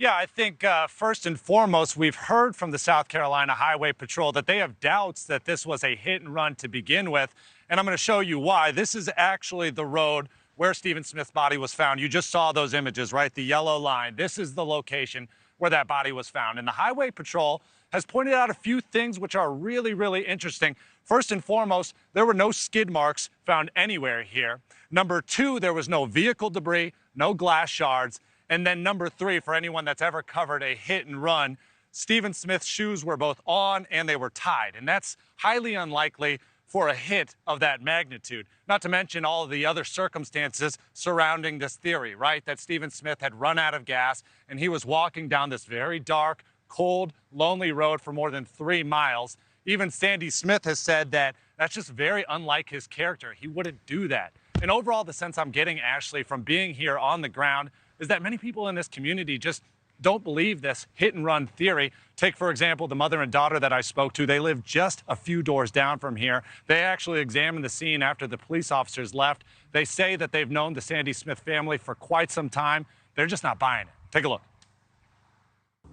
Yeah, I think first and foremost, we've heard from the South Carolina Highway Patrol that they have doubts that this was a hit and run to begin with. And I'm going to show you why. This is actually the road where Stephen Smith's body was found. You just saw those images, right? The yellow line. This is the location where that body was found. And the Highway Patrol has pointed out a few things which are really, really interesting. First and foremost, there were no skid marks found anywhere here. Number two, there was no vehicle debris, no glass shards. And then number three, for anyone that's ever covered a hit and run, Stephen Smith's shoes were both on and they were tied. And that's highly unlikely for a hit of that magnitude. Not to mention all of the other circumstances surrounding this theory, right? That Stephen Smith had run out of gas and he was walking down this very dark, cold, lonely road for more than 3 miles. Even Sandy Smith has said that that's just very unlike his character. He wouldn't do that. And overall, the sense I'm getting, Ashleigh, from being here on the ground is that many people in this community just don't believe this hit and run theory. Take, for example, the mother and daughter that I spoke to. They live just a few doors down from here. They actually examined the scene after the police officers left. They say that they've known the Sandy Smith family for quite some time. They're just not buying it. Take a look.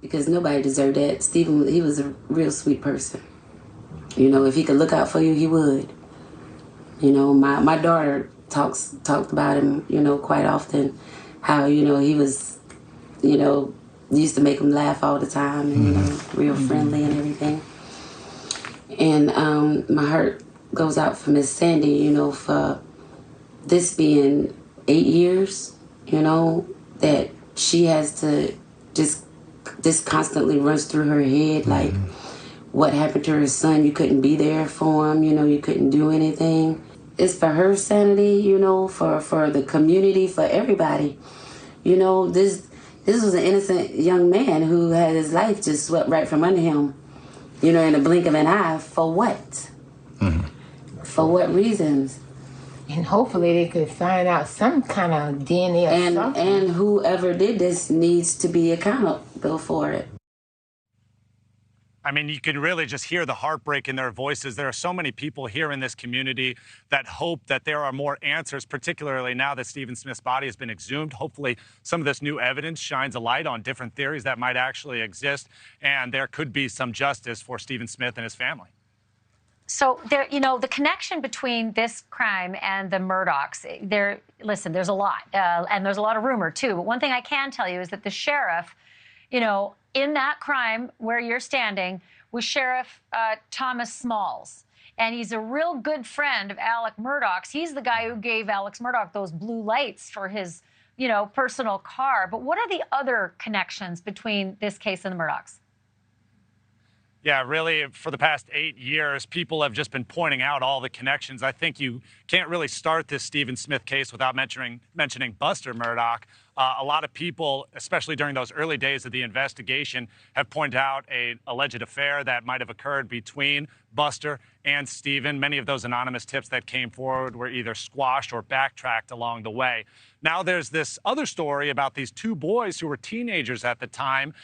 Because nobody deserved that. Stephen, he was a real sweet person. You know, if he could look out for you, he would. You know, my daughter talked about him, you know, quite often. How, you know, he was, you know, used to make him laugh all the time and, you know, real friendly and everything. And my heart goes out for Miss Sandy, you know, for this being 8 years, you know, that she has to just, this constantly runs through her head, like what happened to her son, you couldn't be there for him, you know, you couldn't do anything. It's for her sanity, you know, for the community, for everybody. You know, this was an innocent young man who had his life just swept right from under him, you know, in a blink of an eye. For what? For what reasons? And hopefully they could find out some kind of DNA or something. And whoever did this needs to be accountable for it. I mean, you can really just hear the heartbreak in their voices. There are so many people here in this community that hope that there are more answers, particularly now that Stephen Smith's body has been exhumed. Hopefully, some of this new evidence shines a light on different theories that might actually exist, and there could be some justice for Stephen Smith and his family. So there, you know, the connection between this crime and the Murdaughs, listen, there's a lot, and there's a lot of rumor too. But one thing I can tell you is that the sheriff, you know, in that crime where you're standing was Sheriff Thomas Smalls. And he's a real good friend of Alex Murdaugh's. He's the guy who gave Alex Murdaugh those blue lights for his, you know, personal car. But what are the other connections between this case and the Murdaughs? Yeah, really, for the past 8 years, people have just been pointing out all the connections. I think you can't really start this Stephen Smith case without mentioning Buster Murdaugh. A lot of people, especially during those early days of the investigation, have pointed out an alleged affair that might have occurred between Buster and Stephen. Many of those anonymous tips that came forward were either squashed or backtracked along the way. Now there's this other story about these two boys who were teenagers at the time,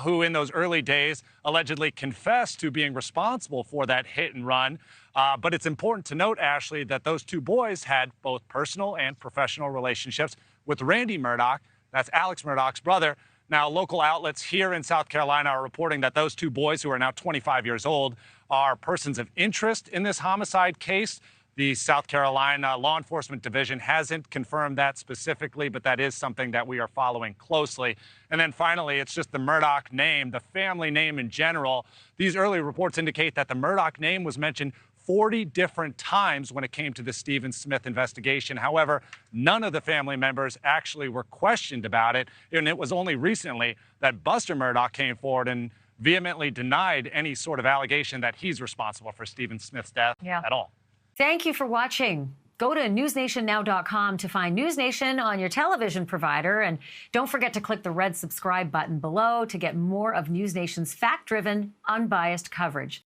who in those early days allegedly confessed to being responsible for that hit and run. But it's important to note, Ashleigh, that those two boys had both personal and professional relationships with Randy Murdaugh. That's Alex Murdaugh's brother. Now, local outlets here in South Carolina are reporting that those two boys, who are now 25 years old, are persons of interest in this homicide case. The South Carolina Law Enforcement Division hasn't confirmed that specifically, but that is something that we are following closely. And then finally, it's just the Murdaugh name, the family name in general. These early reports indicate that the Murdaugh name was mentioned 40 different times when it came to the Stephen Smith investigation. However, none of the family members actually were questioned about it. And it was only recently that Buster Murdaugh came forward and vehemently denied any sort of allegation that he's responsible for Stephen Smith's death at all. Thank you for watching. Go to newsnationnow.com to find NewsNation on your television provider. And don't forget to click the red subscribe button below to get more of NewsNation's fact-driven, unbiased coverage.